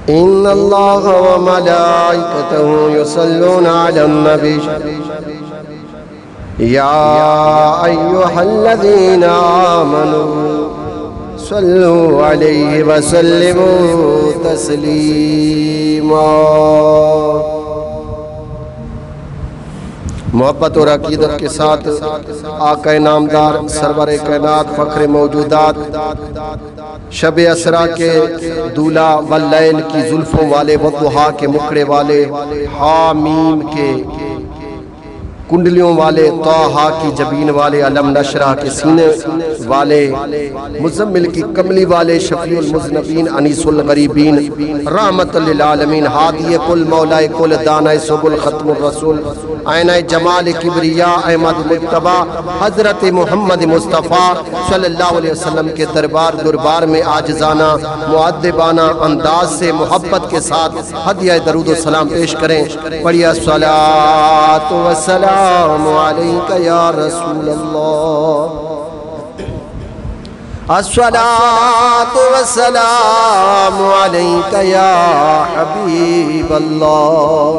إن الله وملائكته يصلون على النبي يا أيها الذين آمنوا صلوا عليه وسلموا تسليما۔ محبت اور عقیدت کے ساتھ آقا نامدار سرور کائنات فخر موجودات شب اسرا کے دولہ واللیل کی زلفوں والے والضحا کے مکڑے والے حامیم کے کنڈلیوں والے طٰہٰ کی جبین والے علم نشرح کے سینے والے مزمل کی کملی والے شفیع المذنبین انیس الغریبین رحمت للعالمین ہادی کل مولا کل دانہ سبل ختم الرسول آئینہ جمال کبریاء احمد مجتبی حضرت محمد مصطفیٰ صلی اللہ علیہ وسلم کے دربار میں عاجزانہ مؤدبانہ انداز سے محبت کے ساتھ ہدیہ درود و سلام پیش کریں۔ پڑھیے الصلاۃ والسلام السلام علیکہ یا رسول اللہ، الصلاۃ والسلام علیکہ یا حبیب اللہ،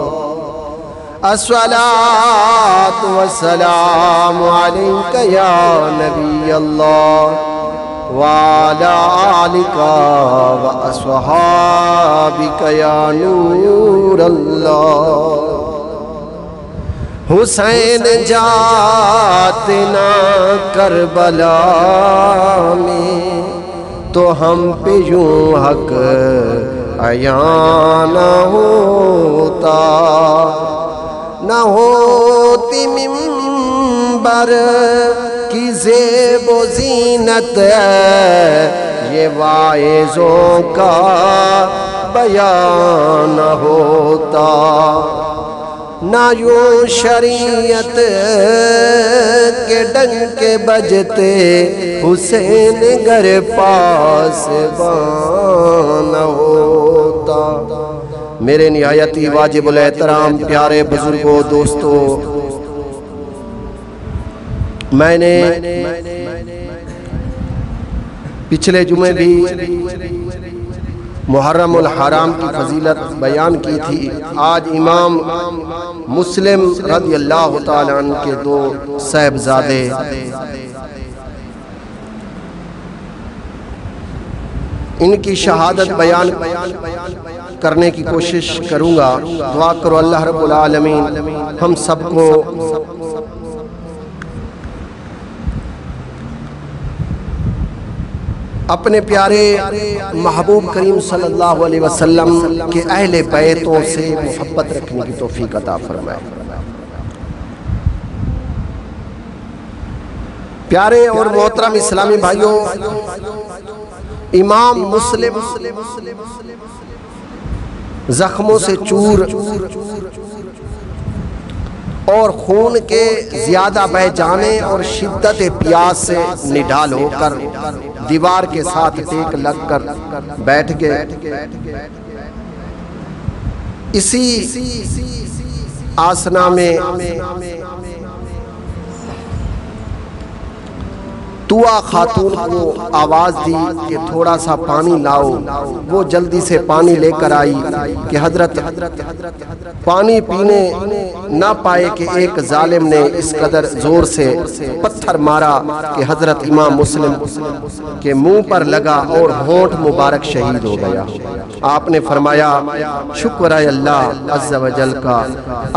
الصلاۃ والسلام علیکہ یا نبی اللہ، وعلی آلکہ واصحابکہ یا نور اللہ۔ حسین جاتنا کربلا میں تو ہم پہ یوں حق عیاں نہ ہوتا، نہ ہوتی منبر کی زیب و زینت یہ واعظوں کا بیان نہ ہوتا، نہ یوں شریعت کے ڈنکے بجتے حسین گر پاسبان ہوتا۔ میرے نہایتی واجب الاحترام پیارے بزرگوں دوستوں، میں نے پچھلے جمعے بھی محرم الحرام کی فضیلت بیان کی تھی۔ آج امام مسلم رضی اللہ تعالیٰ عنہ کے دو صاحبزادے ان کی شہادت بیان کرنے کی کوشش کروں گا۔ دعا کرو اللہ رب العالمین ہم سب کو اپنے پیارے محبوب کریم صلی اللہ علیہ وسلم کے اہل بیتوں سے محبت رکھنے کی توفیق عطا فرمائے۔ پیارے اور محترم اسلامی بھائیوں، امام مسلم زخموں سے چور اور خون کے زیادہ بہ جانے اور شدت پیاس سے نڈال ہو کر دیوار کے ساتھ ٹیک لگ کر بیٹھ گئے۔ اسی آسنا میں توا خاتون کو آواز دی کہ تھوڑا سا پانی لاؤ۔ وہ جلدی سے پانی لے کر آئی کہ حضرت پانی پینے نہ پائے کہ ایک ظالم نے اس قدر زور سے پتھر مارا کہ حضرت امام مسلم کے منہ پر لگا اور ہونٹ مبارک شہید ہو گیا۔ آپ نے فرمایا شکر ہے اللہ عز و جل کا،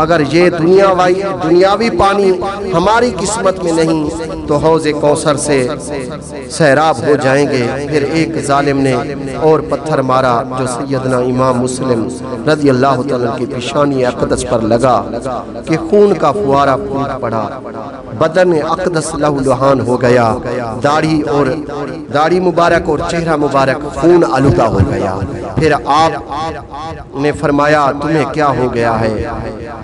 اگر یہ دنیاوی پانی ہماری قسمت میں نہیں تو حوض کوثر سے سیراب ہو جائیں گے۔ پھر ایک ظالم نے اور پتھر مارا جو سیدنا امام مسلم رضی اللہ تعالیٰ کی پیشانی اقدس پر لگا کہ خون کا فوارہ پھوٹ پڑا، بدن اقدس لہو لہان ہو گیا، داڑھی مبارک اور چہرہ مبارک خون آلودہ ہو گیا۔ پھر آپ نے فرمایا تمہیں کیا ہو گیا ہے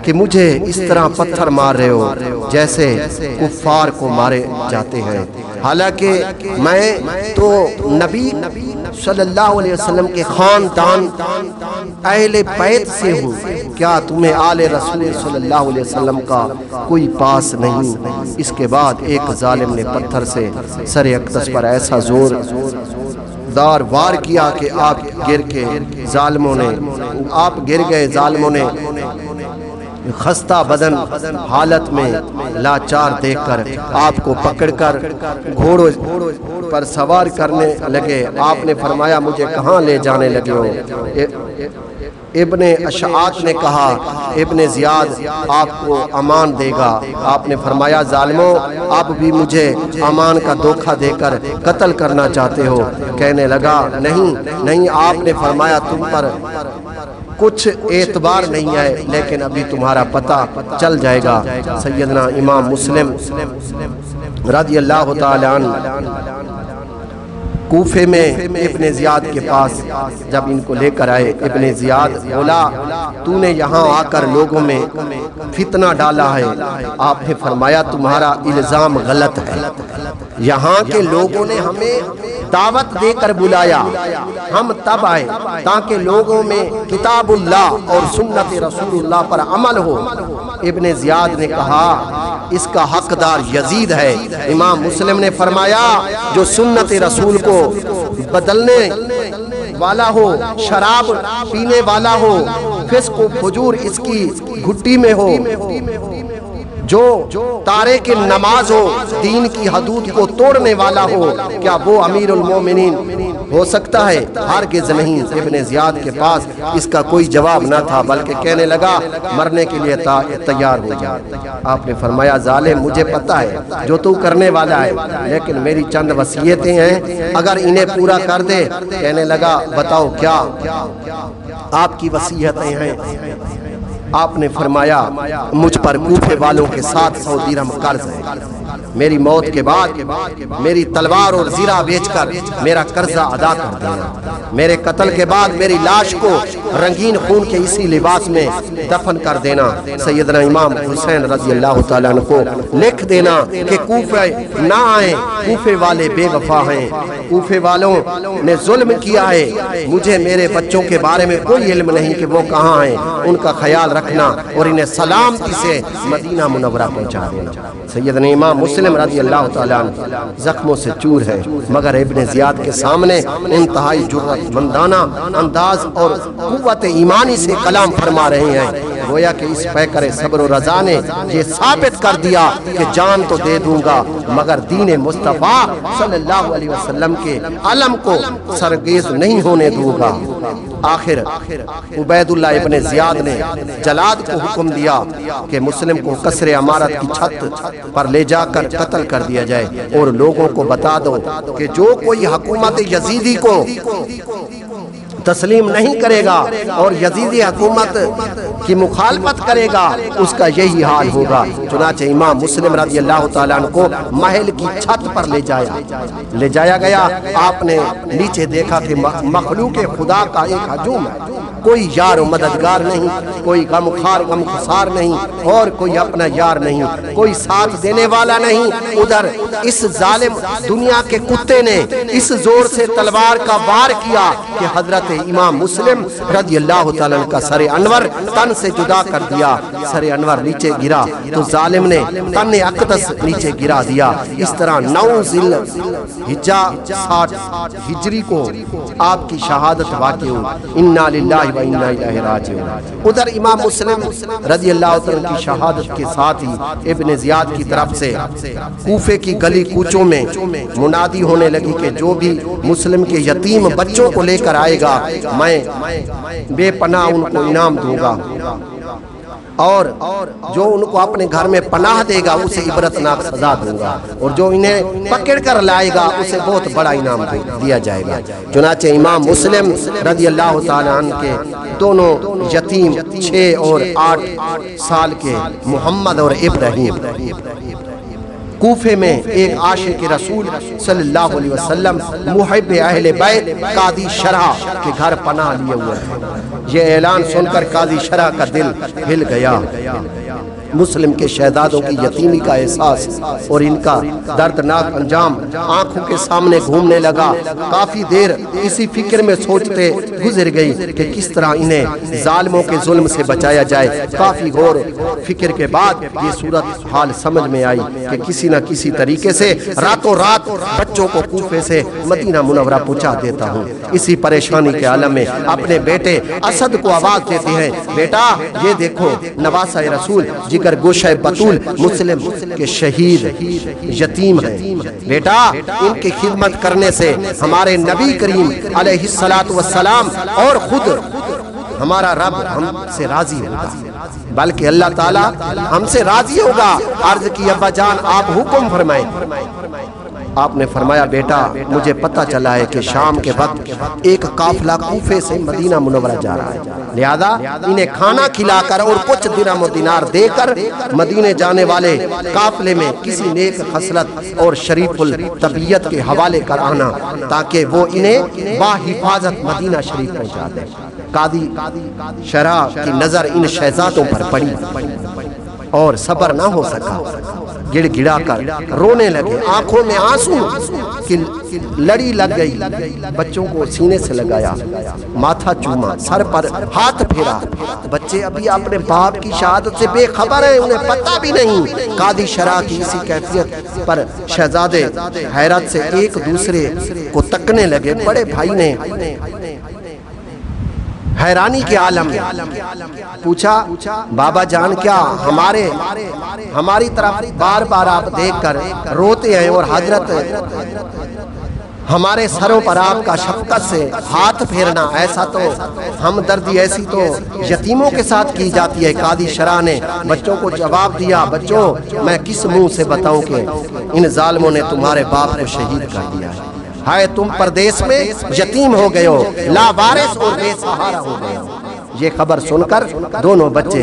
کہ مجھے اس طرح پتھر مار رہے ہو جیسے کفار کو مارے جاتے ہیں؟ حالانکہ میں تو نبی صلی اللہ علیہ وسلم کے خاندان اہل بیت سے ہوں، کیا تمہیں آل رسول صلی اللہ علیہ وسلم کا کوئی پاس نہیں؟ اس کے بعد ایک ظالم نے پتھر سے سر اقدس پر ایسا زور دار وار کیا کہ آپ گر کے ظالموں نے آپ گر گئے ظالموں نے خستہ بدن حالت میں لاچار دیکھ کر آپ کو پکڑ کر گھوڑوں پر سوار کرنے لگے۔ آپ نے فرمایا مجھے کہاں لے جانے لگے ہو؟ ابن اشعات نے کہا ابن زیاد آپ کو امان دے گا۔ آپ نے فرمایا ظالموں آپ بھی مجھے امان کا دھوکہ دے کر قتل کرنا چاہتے ہو؟ کہنے لگا نہیں آپ نے فرمایا تم پر کچھ اعتبار نہیں ہے لیکن ابھی تمہارا پتہ چل جائے گا۔ سیدنا امام مسلم رضی اللہ تعالی عنہ کوفے میں ابن زیاد کے پاس جب ان کو لے کر آئے، ابن زیاد بولا تو نے یہاں آ کر لوگوں میں فتنہ ڈالا ہے۔ آپ نے فرمایا تمہارا الزام غلط ہے، یہاں کے لوگوں نے ہمیں دعوت دے کر بلایا، ہم تب آئے تاکہ لوگوں میں کتاب اللہ اور سنت رسول اللہ پر عمل ہو۔ ابن زیاد نے کہا اس کا حقدار یزید ہے۔ امام مسلم نے فرمایا جو سنت رسول کو بدلنے والا ہو، شراب پینے والا ہو، فسق و فجور اس کی گھٹی میں ہو، جو تارک نماز ہو، دین کی حدود کو توڑنے والا ہو، کیا وہ امیر المومنین ہو سکتا ہے؟ ہرگز نہیں۔ ابن زیاد کے پاس اس کا کوئی جواب نہ تھا بلکہ کہنے لگا مرنے کے لیے تیار ہو جا۔ آپ نے فرمایا ظالم مجھے پتہ ہے جو تو کرنے والا ہے لیکن میری چند وصیتیں ہیں اگر انہیں پورا کر دے۔ کہنے لگا بتاؤ کیا آپ کی وصیتیں ہیں؟ آپ نے فرمایا مجھ پر کوفے والوں کے 700 درہم قرض ہے، میری موت کے بعد میری تلوار اور زرہ بیچ کر میرا قرضہ ادا کر دینا، میرے قتل کے بعد میری لاش کو رنگین خون کے اسی لباس میں دفن کر دینا۔ سیدنا امام حسین رضی اللہ تعالیٰ عنہ کو لکھ دینا کہ کوفے نہ آئیں، کوفے والے بے وفا ہیں، کوفے والوں نے ظلم کیا ہے، مجھے میرے بچوں کے بارے میں کوئی علم نہیں کہ وہ کہاں ہیں، ان کا خیال رکھنا اور انہیں سلامتی سے مدینہ منورہ پہنچا دینا۔ سیدنا امام مسلم رضی اللہ تعالیٰ عنہ زخموں سے چور ہے مگر ابن زیاد کے سامنے انتہائی جرأت مندانہ انداز اور قوت ایمانی سے کلام فرما رہے ہیں۔ گویا کہ اس پیکر صبر و رضا نے یہ ثابت کر دیا کہ جان تو دے دوں گا مگر دین مصطفیٰ صلی اللہ علیہ وسلم کے علم کو سرگیز نہیں ہونے دوں گا۔ آخر عبید اللہ ابن زیاد نے جلاد کو حکم دیا کہ مسلم کو قصر عمارت کی چھت پر لے جا کر قتل کر دیا جائے اور لوگوں کو بتا دو کہ جو کوئی حکومت یزیدی کو تسلیم نہیں کرے گا اور یزیدی حکومت کی مخالفت کرے گا اس کا یہی حال ہوگا۔ چنانچہ امام مسلم رضی اللہ تعالیٰ عنہ کو محل کی چھت پر لے جایا گیا۔ آپ نے نیچے دیکھا کہ مخلوق خدا کا ایک ہجوم ہے، کوئی یار و مددگار نہیں، کوئی غمخوار غمخسار نہیں اور کوئی اپنا یار نہیں، کوئی ساتھ دینے والا نہیں۔ ادھر اس ظالم دنیا کے کتے نے اس زور سے تلوار کا وار کیا کہ حضرت امام مسلم رضی اللہ تعالیٰ عنہ کا سر انور تن سے جدا کر دیا۔ سر انور نیچے گرا تو ظالم نے تن اقدس نیچے گرا دیا۔ اس طرح 9 ذی الحجہ 60 ہجری کو آپ کی شہادت واقع ہوئی۔ انا للہ و انا الیہ راجعون۔ ادھر امام مسلم رضی اللہ تعالیٰ کی شہادت کے ساتھ ہی ابن زیاد کی طرف سے کوفے کی گلی کوچوں میں منادی ہونے لگی کہ جو بھی مسلم کے یتیم بچوں کو لے کر آئے گا میں بے پناہ ان کو انعام دوں گا اور جو ان کو اپنے گھر میں پناہ دے گا اسے عبرتناک سزا دوں گا اور جو انہیں پکڑ کر لائے گا اسے بہت بڑا انعام دیا جائے گا۔ چنانچہ امام مسلم رضی اللہ تعالیٰ عنہ کے دونوں یتیم 6 اور 8 سال کے محمد اور ابراہیم کوفے میں ایک عاشق رسول صلی اللہ علیہ وسلم محب اہل بیت قاضی شرح کے گھر پناہ لیے ہوئے تھے۔ یہ اعلان سن کر قاضی شرح کا دل ہل گیا۔ مسلم کے شہزادوں کی یتیمی کا احساس اور ان کا دردناک انجام آنکھوں کے سامنے گھومنے لگا۔ کافی دیر اسی فکر میں سوچتے گزر گئی کہ کس طرح انہیں ظالموں کے ظلم سے بچایا جائے۔ کافی غور فکر کے بعد یہ صورت حال سمجھ میں آئی کہ کسی نہ کسی طریقے سے راتوں رات بچوں کو کوفے سے مدینہ منورہ پہنچا دیتا ہوں۔ اسی پریشانی کے عالم میں اپنے بیٹے اسد کو آواز دیتے ہیں، بیٹا یہ دیکھو نواسہ رسول جگر گوشہ بطول مسلم کے شہید یتیم ہیں، بیٹا ان کی خدمت کرنے سے ہمارے نبی کریم علیہ السلام اور خود ہمارا رب ہم سے راضی ہوگا، بلکہ اللہ تعالی ہم سے راضی ہوگا۔ عرض کی ابا جان آپ حکم فرمائیں۔ آپ نے فرمایا بیٹا مجھے پتہ چلا ہے کہ شام کے وقت ایک قافلہ کوفے سے مدینہ منورہ جا رہا ہے، لہذا انہیں کھانا کھلا کر اور کچھ درہم و دینار دے کر مدینے جانے والے قافلے میں کسی نیک خصلت اور شریف الطبیعت کے حوالے کر آنا تاکہ وہ انہیں باحفاظت مدینہ شریف پہنچا دے۔ قاضی شرح کی نظر ان شہزادوں پر پڑی اور صبر نہ ہو سکا، گڑ گڑا کر رونے لگے، آنکھوں میں آنسو کی لڑی لگ گئی۔ بچوں کو سینے سے لگایا، ماتھا چوما، سر پر ہاتھ پھیرا۔ بچے ابھی اپنے باپ کی شہادت سے بے خبر ہیں، انہیں پتہ بھی نہیں۔ قاضی شرح کی اسی کیفیت پر شہزادے حیرت سے ایک دوسرے کو تکنے لگے۔ بڑے بھائی نے حیرانی کے عالم میں پوچھا بابا جان کیا ہماری طرف بار بار آپ دیکھ کر روتے ہیں اور حضرت ہمارے سروں پر آپ کا شفقت سے ہاتھ پھیرنا، ایسا تو ہمدردی ایسی تو یتیموں کے ساتھ کی جاتی ہے۔ قاضی شرح نے بچوں کو جواب دیا، بچوں میں کس منہ سے بتاؤں کہ ان ظالموں نے تمہارے باپ کو شہید کر دیا ہے، ہائے تم پردیس میں یتیم ہو گئے ہو، لاوارث اور بے سہارا ہو گئے ہو۔ یہ خبر سن کر دونوں بچے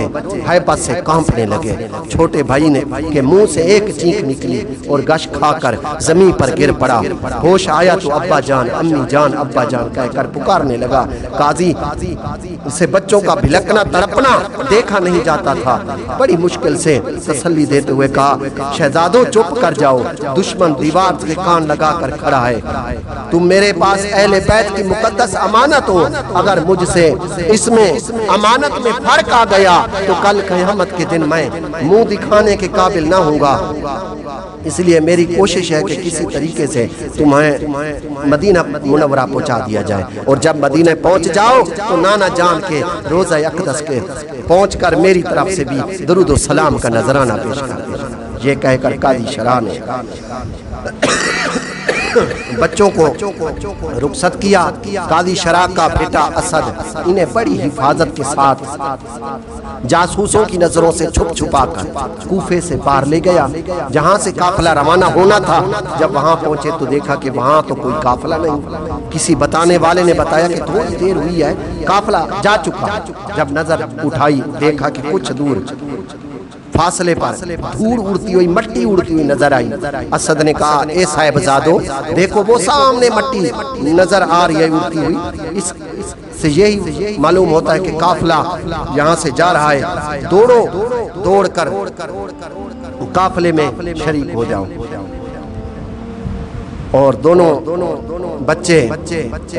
ہیبت سے کانپنے لگے۔ چھوٹے بھائی نے کے منہ سے ایک چینک نکلی اور گش کھا کر زمین پر گر پڑا۔ ہوش آیا تو ابا جان، امی جان، ابا جان کہہ کر پکارنے لگا۔ قاضی سے بچوں کا بھلکنا تڑپنا دیکھا نہیں جاتا تھا، بڑی مشکل سے تسلی دیتے ہوئے کہا شہزادوں چپ کر جاؤ، دشمن دیوار سے کان لگا کر کھڑا ہے، تم میرے پاس اہل بیت کی مقدس امانت ہو، اگر مجھ سے اس میں امانت میں فرق آ گیا تو کل قیامت کے دن میں منہ دکھانے کے قابل نہ ہوں گا، اس لیے میری کوشش ہے کہ کسی طریقے سے تمہیں مدینہ منورہ پہنچا دیا جائے، اور جب مدینہ پہنچ جاؤ تو نانا جان کے روضہ اقدس کے پہنچ کر میری طرف سے بھی درود و سلام کا نذرانہ پیش کر دیا۔ یہ کہہ کر قاضی شرح نے بچوں کو رخصت کیا۔ قاضی شرح کا بیٹا اسد انہیں بڑی حفاظت کے ساتھ جاسوسوں کی نظروں سے چھپ چھپا کر کوفے سے پار لے گیا جہاں سے قافلہ روانہ ہونا تھا۔ جب وہاں پہنچے تو دیکھا کہ وہاں تو کوئی قافلہ نہیں۔ کسی بتانے والے نے بتایا کہ تھوڑی دیر ہوئی ہے قافلہ جا چکا۔ جب نظر اٹھائی دیکھا کہ کچھ دور فاصلے پر دھوڑ اڑتی ہوئی، مٹی اڑتی ہوئی نظر آئی۔ اسد نے کہا اے صاحبزادو دیکھو وہ سامنے مٹی نظر آ رہی ہے اڑتی ہوئی، اس سے یہی معلوم ہوتا ہے کہ قافلہ یہاں سے جا رہا ہے، دوڑو، دوڑ کر قافلے میں شریک ہو جاؤ۔ اور دونوں بچے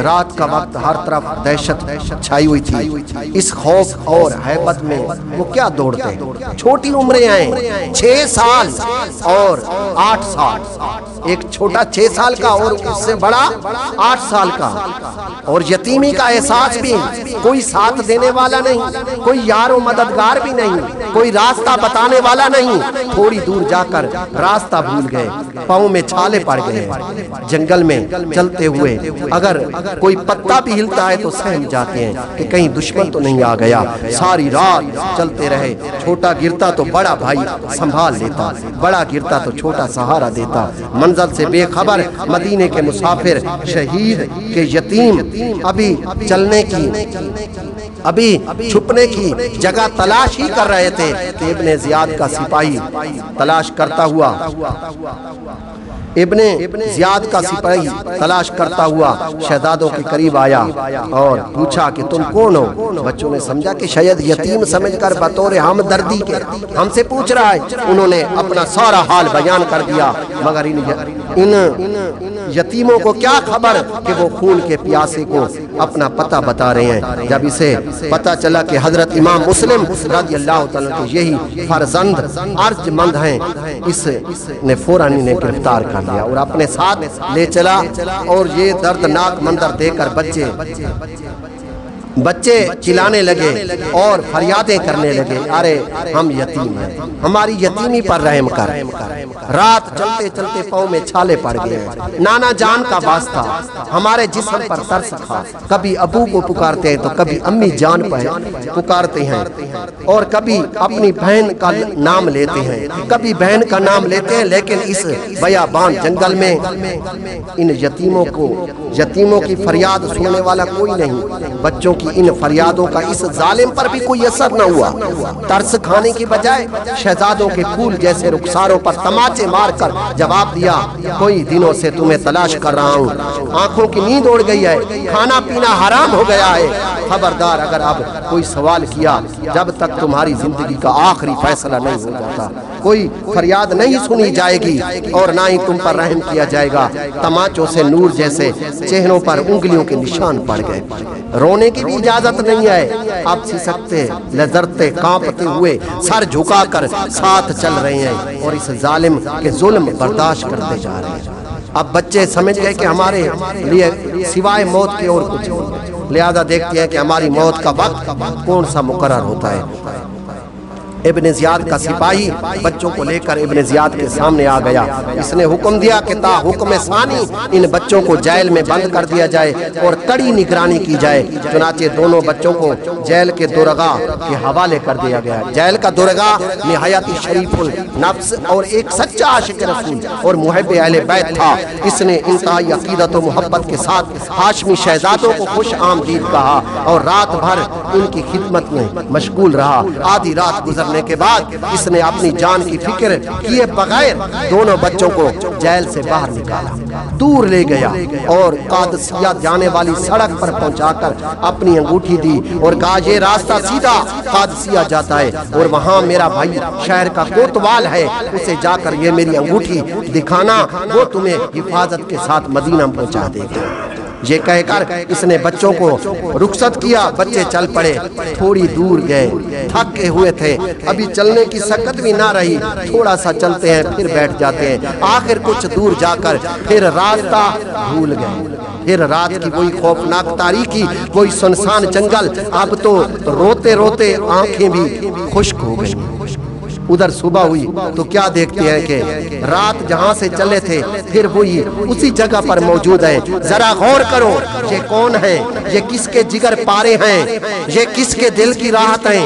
رات کا وقت ہر طرف دہشت چھائی ہوئی تھی، اس خوف اور حیبت میں وہ کیا دوڑتے ہیں، چھوٹی عمریں ہیں، 6 سال اور 8 سال، ایک چھوٹا 6 سال کا اور اس سے بڑا 8 سال کا، اور یتیمی کا احساس بھی، کوئی ساتھ دینے والا نہیں، کوئی یار و مددگار بھی نہیں، کوئی راستہ بتانے والا نہیں۔ تھوڑی دور جا کر راستہ بھول گئے، پاؤں میں چھالے پڑ گئے، جنگل میں چلتے ہوئے اگر کوئی پتا بھی ہلتا ہے تو سہم جاتے ہیں کہ کہیں دشمن تو نہیں آ گیا۔ ساری رات چلتے رہے، چھوٹا گرتا تو بڑا بھائی سنبھال لیتا، بڑا گرتا تو چھوٹا سہارا دیتا۔ منزل سے بے خبر مدینے کے مسافر، شہید کے یتیم ابھی چلنے کی، ابھی چھپنے کی جگہ تلاش ہی کر رہے تھے کہ ابن زیاد کا سپاہی تلاش کرتا ہوا ابن زیاد کا سپاہی تلاش کرتا ہوا شہزادوں کے قریب آیا اور پوچھا کہ تم کون ہو؟ بچوں نے سمجھا کہ شاید یتیم سمجھ کر بطور ہمدردی کے ہم سے پوچھ رہا ہے۔ انہوں نے اپنا سارا حال بیان کر دیا، مگر ان یتیموں کو کیا خبر کہ وہ خون کے پیاسے کو اپنا پتہ بتا رہے ہیں۔ جب اسے پتہ چلا کہ حضرت امام مسلم رضی اللہ تعالیٰ کے یہی فرزند ارج مند ہیں، اس نے فوراً انہیں گرفتار کر لیا اور اپنے ساتھ لے چلا، اور یہ دردناک منظر دیکھ کر بچے چلانے لگے اور فریادیں کرنے لگے، ارے ہم یتیم ہیں، ہماری یتیمی پر رحم کر۔ رات چلتے چلتے پاؤں میں چھالے پڑ گئے، نانا جان کا واسطہ، ہمارے جسم پر ترس کھا۔ کبھی ابو کو پکارتے ہیں تو کبھی امی جان پکارتے ہیں، اور کبھی اپنی بہن کا نام لیتے ہیں، کبھی بہن کا نام لیتے ہیں، لیکن اس بیابان جنگل میں ان یتیموں کی فریاد سننے والا کوئی نہیں۔ بچوں کی ان فریادوں کا اس ظالم پر بھی کوئی اثر نہ ہوا۔ ترس کھانے کی بجائے شہزادوں کے پھول جیسے رخساروں پر تماچے مار کر جواب دیا، کوئی دنوں سے تمہیں تلاش کر رہا ہوں، آنکھوں کی نیند اڑ گئی ہے، کھانا پینا حرام ہو گیا ہے، خبردار اگر اب کوئی سوال کیا جب تک تمہاری زندگی کا آخری فیصلہ نہیں ہو جاتا، کوئی فریاد نہیں سنی جائے گی اور نہ ہی تم پر رحم کیا جائے گا۔ تماچوں سے نور جیسے چہروں پر انگلیوں کے نشان پڑ گئے۔ رونے کی بھی اجازت نہیں ہے، اب سسکتے لرزتے کانپتے ہوئے سر جھکا کر ساتھ چل رہے ہیں اور اس ظالم کے ظلم برداشت کرتے جا رہے ہیں۔ اب بچے سمجھ گئے کہ ہمارے لیے سوائے موت کے اور کچھ نہیں، لہذا دیکھتے ہیں کہ ہماری موت کا وقت کون سا مقرر ہوتا ہے۔ ابن زیاد کا سپاہی بچوں کو لے کر ابن زیاد کے سامنے آ گیا۔ اس نے حکم دیا کہ تا حکم ثانی ان بچوں کو جیل میں بند کر دیا جائے اور کڑی نگرانی کی جائے۔ چنانچہ دونوں بچوں کو جیل کے درغا کے حوالے کر دیا گیا۔ جیل کا درغا نہایت شریف النفس اور ایک سچا عاشق رسول اور محب اہل بیت تھا۔ اس نے انتہائی عقیدت و محبت کے ساتھ ہاشمی شہزادوں کو خوش آمدید کہا اور رات بھر ان کی خدمت میں مشغول رہا۔ آدھی رات گزرنے کے بعد اس نے اپنی جان کی فکر کیے بغیر دونوں بچوں کو جیل سے باہر نکالا، دور لے گیا اور قادسیہ جانے والی سڑک پر پہنچا کر اپنی انگوٹھی دی اور کہا یہ راستہ سیدھا قادسیہ جاتا ہے اور وہاں میرا بھائی شہر کا کوتوال ہے، اسے جا کر یہ میری انگوٹھی دکھانا، وہ تمہیں حفاظت کے ساتھ مدینہ پہنچا دے گا۔ یہ کہہ کر اس نے بچوں کو رخصت کیا۔ بچے چل پڑے، تھوڑی دور گئے، تھکے ہوئے تھے، ابھی چلنے کی سکت بھی نہ رہی، تھوڑا سا چلتے ہیں پھر بیٹھ جاتے ہیں، آخر کچھ دور جا کر پھر راستہ بھول گئے۔ پھر رات کی وہی خوفناک تاریکی، وہی سنسان جنگل، اب تو روتے روتے آنکھیں بھی خشک ہو گئی۔ ادھر صبح ہوئی تو کیا دیکھتے ہیں کہ رات جہاں سے چلے تھے پھر وہی اسی جگہ پر موجود ہے۔ ذرا غور کرو، یہ کون ہے؟ یہ کس کے جگر پارے ہیں؟ یہ کس کے دل کی راحت ہیں؟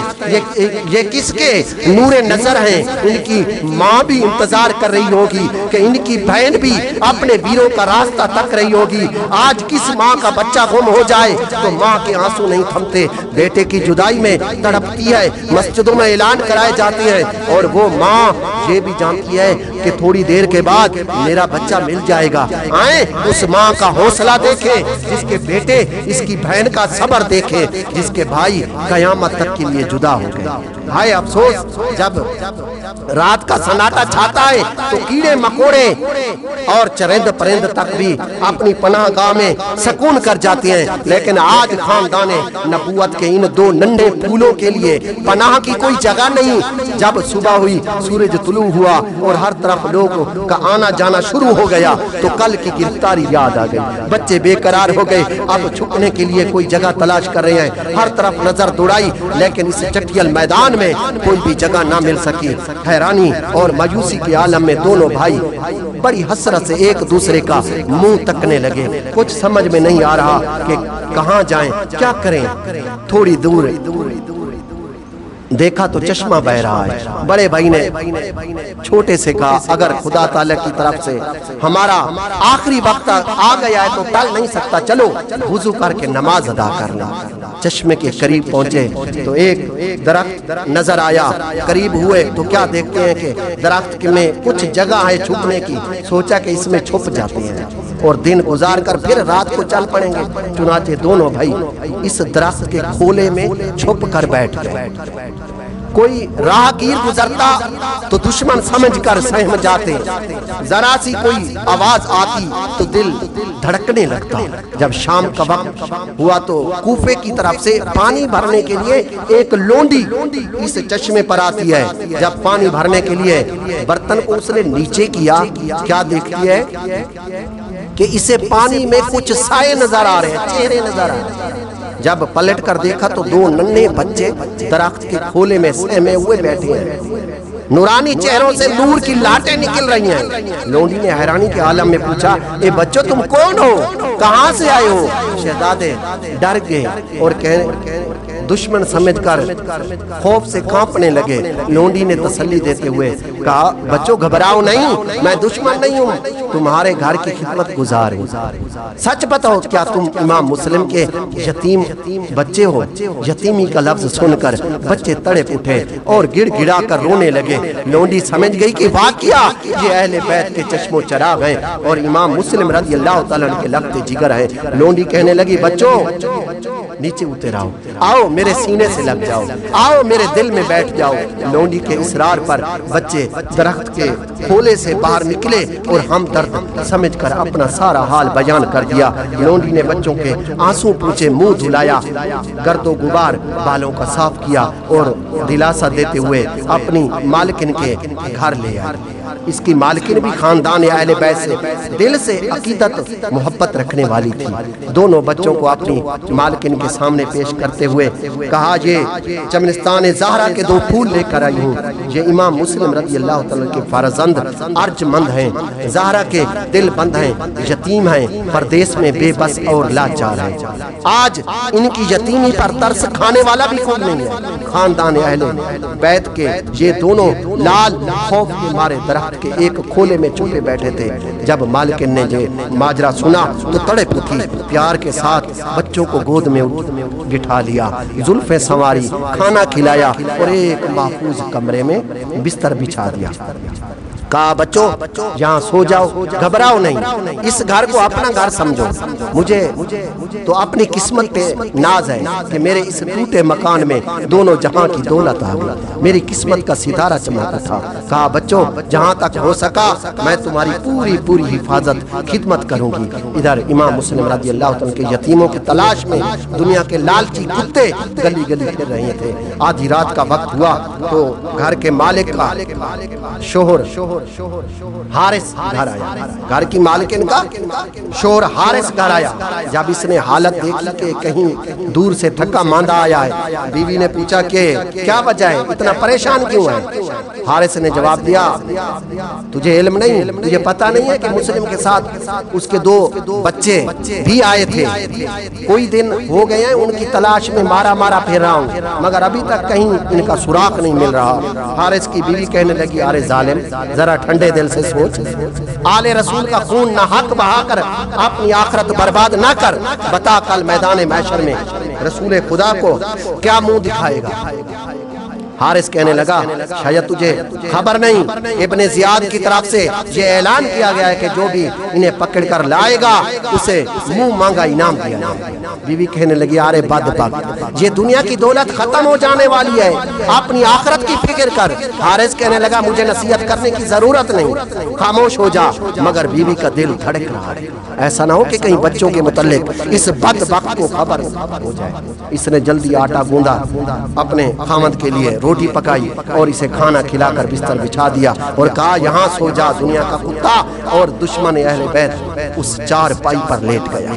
یہ کس کے نور نظر ہیں؟ ان کی ماں بھی انتظار کر رہی ہوگی کہ ان کی بہن بھی اپنے ویروں کا راستہ تک رہی ہوگی۔ آج کس ماں کا بچہ گم ہو جائے تو ماں کے آنسو نہیں تھمتے، بیٹے کی جدائی میں تڑپتی ہے، مسجدوں میں اعلان کرائے جاتے ہیں، اور وہ ماں یہ بھی جانتی ہے کہ تھوڑی دیر کے بعد میرا بچہ مل جائے گا۔ آئیں اس ماں کا حوصلہ دیکھیں جس کے بیٹے اس کی بہن کا صبر دیکھیں، جس کے بھائی قیامت تک کے لیے جدا ہو گئے۔ ہائے افسوس، جب رات کا سناٹا چھاتا ہے تو کیڑے مکوڑے اور چرند پرند تک بھی اپنی پناہ گاہ میں سکون کر جاتے ہیں، لیکن آج خاندان نبوت کے ان دو ننھے پھولوں کے لیے پناہ کی کوئی جگہ نہیں۔ جب صبح ہوئی، سورج طلوع ہوا اور ہر طرف لوگوں کا آنا جانا شروع ہو گیا تو کل کی گرفتاری یاد آ گئی۔ بچے بے قرار ہو گئے، اب چھپنے کے لیے کوئی جگہ تلاش کر رہے ہیں، ہر طرف نظر دوڑائی، لیکن اس چٹیل میدان میں کوئی بھی جگہ نہ مل سکی۔ حیرانی اور مایوسی کے عالم میں دونوں بھائی بڑی حسرت سے ایک دوسرے کا منہ تکنے لگے۔ کچھ سمجھ میں نہیں آ رہا کہ کہاں جائیں، کیا کریں۔ تھوڑی دور دیکھا تو چشمہ بہ رہا ہے۔ بڑے بھائی نے چھوٹے سے کہا اگر خدا تعالیٰ کی طرف سے ہمارا آخری وقت آ گیا ہے تو ٹل نہیں سکتا، چلو وضو کر کے نماز ادا کر لیں۔ چشمے کے قریب پہنچے تو ایک درخت نظر آیا، قریب ہوئے تو کیا دیکھتے ہیں کہ درخت میں کچھ جگہ ہے چھپنے کی، سوچا کہ اس میں چھپ جاتے ہیں اور دن گزار کر پھر رات کو چل پڑیں گے۔ چنانچہ دونوں بھائی اس درخت کے کھولے میں چھپ کر بیٹھ گئے۔ کوئی راہگیر گزرتا تو دشمن سمجھ کر سہم جاتے، ذرا سی کوئی آواز آتی تو دل دھڑکنے لگتا۔ جب شام کا وقت ہوا تو کوفے کی طرف سے پانی بھرنے کے لیے ایک لونڈی اس چشمے پر آتی ہے۔ جب پانی بھرنے کے لیے برتن کو اس نے نیچے کیا، کیا دیکھتی ہے کہ اسے پانی میں کچھ سائے نظر آ رہے ہیں، چہرے نظر آ رہے ہیں۔ جب پلٹ کر دیکھا تو دو ننھے بچے درخت کے کھولے میں سہمے ہوئے بیٹھے ہیں، نورانی چہروں سے نور کی لاٹیں نکل رہی ہیں۔ لونڈی نے حیرانی کے عالم میں پوچھا، اے بچوں تم کون ہو، کہاں سے آئے ہو؟ شہزادے ڈر گئے اور دشمن سمجھ کر خوف سے کانپنے لگے۔ لونڈی نے تسلی دیتے ہوئے کہا، بچوں گھبراؤ نہیں، میں دشمن نہیں ہوں، تمہارے گھر کی خدمت گزار ہوں۔ سچ بتاؤ کیا تم امام مسلم کے یتیم بچے ہو؟ یتیمی کا لفظ سن کر بچے تڑپ اٹھے اور گڑ گڑا کر رونے لگے۔ لونڈی سمجھ گئی کہ واقعہ یہ اہل بیت کے چشم و چراغ ہیں اور امام مسلم رضی اللہ تعالیٰ کے لخت جگر ہے۔ لونڈی کہنے لگی، بچوں نیچے اتر آؤ، آؤ میرے سینے سے لگ جاؤ، آؤ میرے دل میں بیٹھ جاؤ۔ لونڈی کے اصرار پر بچے درخت کے کھولے سے باہر نکلے اور ہمدرد سمجھ کر اپنا سارا حال بیان کر دیا۔ لونڈی نے بچوں کے آنسو پوچھے منہ دھلایا، گرد و غبار بالوں کا صاف کیا اور دلاسا دیتے ہوئے اپنی مالکن کے گھر لے آئی۔ اس کی مالکن بھی خاندان اہل بیت سے دل سے عقیدت محبت رکھنے والی تھی۔ دونوں بچوں کو اپنی مالکن کے سامنے پیش کرتے ہوئے کہا، یہ چمنستان زہرا کے دو پھول لے کر آئی ہوں، یہ امام مسلم رضی اللہ تعالیٰ کے فرزند ارجمند ہیں، زہرا کے دل بند ہیں، یتیم ہیں، پردیس میں بے بس اور لاچار ہیں۔ آج ان کی یتیمی پر ترس کھانے والا بھی کوئی نہیں ہے۔ خاندان اہل بیت کے یہ دونوں لال خوف کے مارے درخت کے ایک کھولے میں چھپے بیٹھے تھے۔ جب مالکن نے یہ ماجرا سنا تو تڑپ اٹھی، پیار کے ساتھ بچوں کو گود میں بٹھا لیا، زلفیں سنواری، کھانا کھلایا اور ایک محفوظ کمرے میں بستر بچھا دیا۔ کہا، بچوں یہاں سو جاؤ، گھبراؤ نہیں، اس گھر کو اپنا گھر سمجھو۔ مجھے تو اپنی قسمت پہ ناز ہے کہ میرے اس ٹوٹے مکان میں دونوں جہاں کی دولت آ گئی، میری قسمت کا ستارہ چمکا تھا۔ کہا، بچوں جہاں تک ہو سکا میں تمہاری پوری حفاظت خدمت کروں گی۔ ادھر امام مسلم رضی اللہ عنہ کے یتیموں کی تلاش میں دنیا کے لالچی کتے گلی گلی پھر رہے تھے۔ آدھی رات کا وقت ہوا تو گھر کے مالک کا شوہر حارث گھر آیا، گھر کی مالکن کا شوہر حارث گھر آیا۔ جب اس نے حالت دیکھی کہ کہیں دور سے تھکا ماندہ آیا ہے، بیوی نے پوچھا کہ کیا وجہ ہے، اتنا پریشان کیوں ہے؟ حارث نے جواب دیا، تجھے علم نہیں، تجھے پتہ نہیں ہے کہ مسلم کے ساتھ اس کے دو بچے بھی آئے تھے، کوئی دن ہو گئے ہیں ان کی تلاش میں مارا پھر رہا ہوں مگر ابھی تک کہیں ان کا سراغ نہیں مل رہا۔ حارث کی بیوی کہنے لگی، ارے ظالم ذرا ٹھنڈے دل سے سوچ، آل رسول کا خون نہ حق بہا کر اپنی آخرت برباد نہ کر، بتا کل میدان محشر میں رسول خدا کو کیا منہ دکھائے گا؟ حارث کہنے لگا، شاید تجھے خبر نہیں، ابن زیاد کی طرف سے یہ اعلان کیا گیا ہے کہ جو بھی انہیں پکڑ کر لائے گا اسے منہ مانگا انعام دیا جائے گا۔ بیوی کہنے لگی، ارے بدبخت، یہ دنیا کی دولت ختم ہو جانے والی ہے، اپنی آخرت کی فکر کر۔ حارث کہنے لگا، مجھے نصیحت کرنے کی ضرورت نہیں، خاموش ہو جا۔ مگر بیوی کا دل دھڑک رہا ہے، ایسا نہ ہو کہ کہیں بچوں کے متعلق اس بدبخت کو خبر ہو جائے۔ اس نے جلدی آٹا گوندا، اپنے خامد کے لیے روٹی پکائی اور اسے کھانا کھلا کر بستر بچھا دیا اور کہا، یہاں سو جا دنیا کا کتا۔ اور دشمن اہل بیت اس چار پائی پر لیٹ گیا۔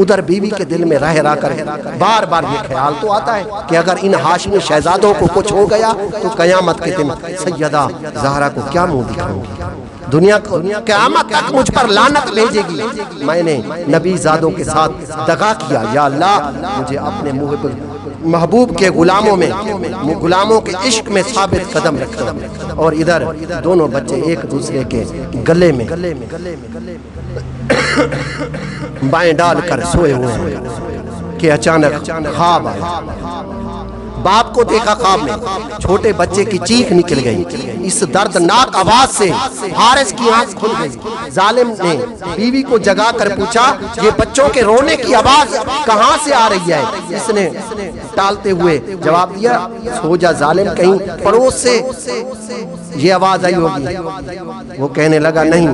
ادھر بیوی کے دل میں رہ کر بار بار یہ خیال تو آتا ہے کہ اگر ان ہاشمی شہزادوں کو کچھ ہو گیا تو قیامت کے دن سیدہ زہرا کو کیا منہ دکھاؤں گی؟ دنیا کو قیامت تک مجھ پر لعنت بھیجے گی، میں نے نبی زادوں کے ساتھ دغا کیا۔ یا اللہ مجھے اپنے محب محبوب کے غلاموں میں، غلاموں کے عشق میں ثابت قدم رکھا، اور ادھر دونوں بچے ایک دوسرے کے گلے میں بائیں ڈال کر سوئے ہوئے ہیں کہ اچانک خواب آیا۔ باپ کو دیکھا خواب میں، چھوٹے بچے کی چیخ نکل گئی، اس دردناک آواز سے حارث کی آنکھ کھل گئی۔ ظالم نے بیوی کو جگا کر پوچھا یہ بچوں کے رونے کی آواز کہاں سے آ رہی ہے؟ اس نے ٹالتے ہوئے جواب دیا سو جا ظالم، کہیں پڑوس سے یہ آواز آئی ہوگی۔ وہ کہنے لگا نہیں،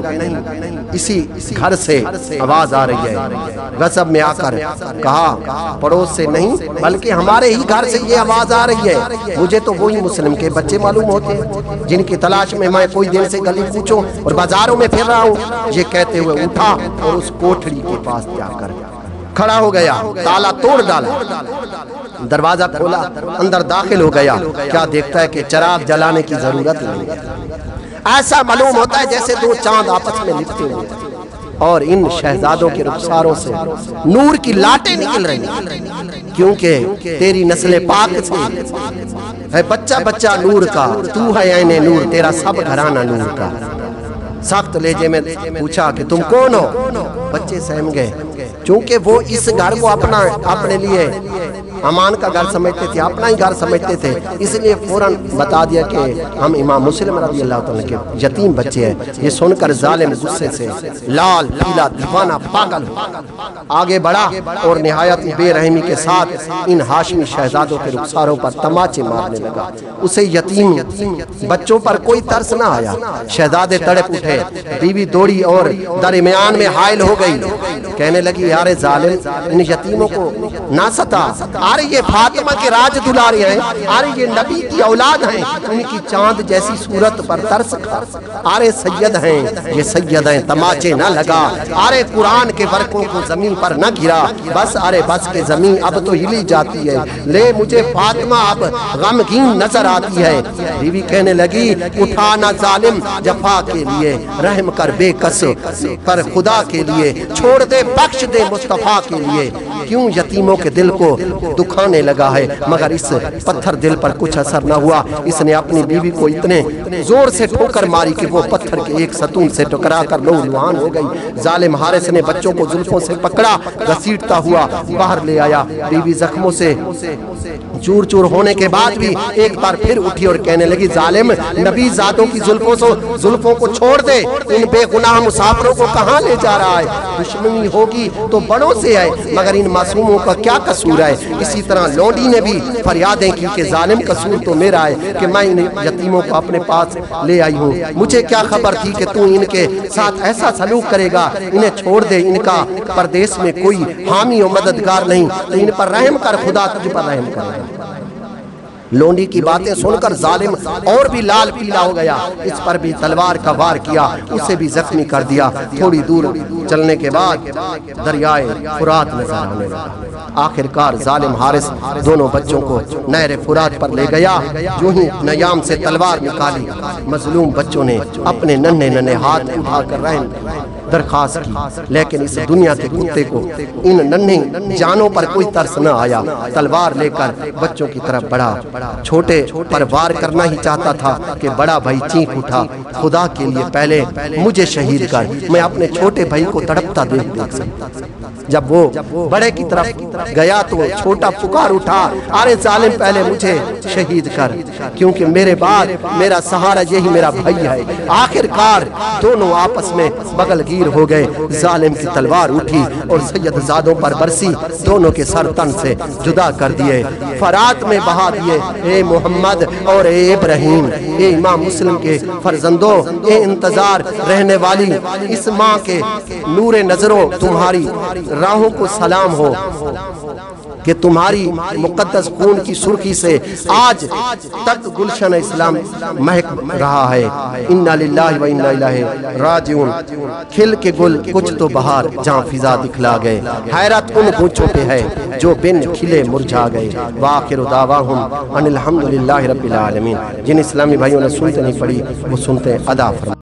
اسی گھر سے آواز آ رہی ہے۔ غضب میں آ کر کہا پڑوس سے نہیں بلکہ ہمارے ہی گھر سے یہ آواز آ رہی ہے۔ مجھے تو وہی مسلم کے بچے معلوم ہوتے ہیں جن کی تلاش میں میں کوئی دن سے گلی کوچوں اور بازاروں میں پھر رہا ہوں۔ یہ کہتے ہوئے اٹھا اور اس کوٹھڑی کے پاس جا کر کھڑا ہو گیا، تالا توڑ ڈالا، دروازہ کھولا، اندر داخل ہو گیا۔ کیا دیکھتا ہے کہ چراغ جلانے کی ضرورت نہیں ہے۔ ایسا معلوم ہوتا ہے جیسے دو چاند آپس میں لپٹے ہوئے اور ان شہزادوں کے رخساروں سے نور کی لاٹیں نکل رہی ہیں، کیونکہ تیری نسل پاک سے ہے بچہ بچہ نور کا، تو ہے عین نور، تیرا سب گھرانہ نور کا۔ سخت لہجے میں پوچھا کہ تم کون ہو؟ بچے سہم گئے، چونکہ وہ اس گھر کو اپنے لیے امان کا گھر سمجھتے تھے، اپنا ہی گھر سمجھتے تھے، اس لیے فوراً بتا دیا کہ ہم امام مسلم رضی اللہ تعالیٰ کے یتیم بچے ہیں۔ یہ سن کر ظالم غصے سے لال پیلا دیوانہ پاگل آگے بڑھا اور نہایت بے رحمی کے ساتھ ان ہاشمی شہزادوں کے رخساروں پر تماچے مارنے لگا۔ اسے یتیم بچوں پر کوئی ترس نہ آیا۔ شہزادے تڑپ اٹھے، بیوی دوڑی اور درمیان میں حائل ہو گئی، کہنے لگی یار ظالم ان یتیموں کو نہ ستا، ارے یہ فاطمہ کے راج دلارے ہیں، ارے یہ نبی کی اولاد ہیں، ان کی چاند جیسی صورت پر ترس کھا، ارے سید ہیں یہ سید ہیں، تماچے نہ لگا، ارے قرآن کے ورقوں کو زمین پر نہ گرا، بس ارے بس کے زمین اب تو ہلی جاتی ہے، لے مجھے فاطمہ اب غمگین نظر آتی ہے۔ بیوی کہنے لگی اٹھانا ظالم جفا کے لیے، رحم کر بے کس پر خدا کے لیے، چھوڑ دے بخش دے مصطفیٰ کے لیے، کیوں یتیموں کے دل کو دکھانے لگا ہے؟ مگر اس پتھر دل پر کچھ اثر نہ ہوا۔ اس نے اپنی بیوی کو اتنے زور سے ٹھوکر ماری کہ وہ پتھر کے ایک ستون سے ٹکرا کر لہو لہان ہو گئی۔ ظالم حارث نے بچوں کو زلفوں سے پکڑا، گھسیٹتا ہوا باہر لے آیا۔ بیوی زخموں سے چور چور ہونے کے بعد بھی ایک بار پھر اٹھی اور کہنے لگی ظالم نبی ذاتوں کی زلفوں کو چھوڑ دے، ان بے گناہ مسافروں کو کہاں لے جا رہا ہے؟ دشمنی ہوگی تو بڑوں سے ہے، مگر ان معصوموں کا کیا قصور ہے؟ اسی طرح لونڈی نے بھی فریادیں کی کہ ظالم قصور تو میرا ہے کہ میں ان یتیموں کو اپنے پاس لے آئی ہوں، مجھے کیا خبر تھی کہ تو ان کے ساتھ ایسا سلوک کرے گا؟ انہیں چھوڑ دے، ان کا پردیس میں کوئی حامی و مددگار نہیں، تو ان پر رحم کر، خدا تجھ پر رحم کرے گا۔ لونڈی کی باتیں سن کر ظالم اور بھی لال پیلا ہو گیا، اس پر بھی تلوار کا وار کیا، اسے بھی زخمی کر دیا۔ تھوڑی دور چلنے کے بعد دریائے فرات نظر آنے لگا۔ آخر کار ظالم حارث دونوں بچوں کو نہر فرات پر لے گیا۔ جو ہی نیام سے تلوار نکالی، مظلوم بچوں نے اپنے ننھے ننھے ہاتھ اٹھا کر رحم درخواست کی، لیکن اس دنیا کے کتے کو ان ننھے جانوں پر کوئی ترس نہ آیا۔ تلوار لے کر بچوں کی طرف بڑھا، چھوٹے پر وار کرنا ہی چاہتا تھا کہ بڑا بھائی چیخ اٹھا خدا کے لیے پہلے مجھے شہید کر، میں اپنے چھوٹے بھائی کو تڑپتا دیکھ سکتا۔ جب وہ بڑے کی طرف گیا تو چھوٹا پکار اٹھا ارے ظالم پہلے مجھے شہید کر، کیونکہ میرے بعد میرا سہارا یہی میرا بھائی ہے۔ آخر کار دونوں آپس میں بغل گیر ہو گئے۔ ظالم کی تلوار اٹھی اور سید زادوں پر برسی، دونوں کے سر تن سے جدا کر دیے، فرات میں بہا دیے۔ اے محمد اور اے ابراہیم، اے امام مسلم کے فرزندوں، اے انتظار رہنے والی اس ماں کے نور نظروں، تمہاری راہوں کو سلام ہو کہ تمہاری مقدس خون کی سرخی سے آج تک گلشن اسلام مہک رہا ہے۔ انا للہ و انا الیہ راجعون۔ کھل کے گل کچھ تو بہار جہاں فضا دکھلا گئے، حیرت ان گونچوں پہ ہے جو بن کھلے مرجھا گئے۔ وآخر دعواہم ان الحمدللہ رب العالمین۔ جن اسلامی بھائیوں نے سنتے نہیں پڑھی وہ سنتے ادا فرمائیں۔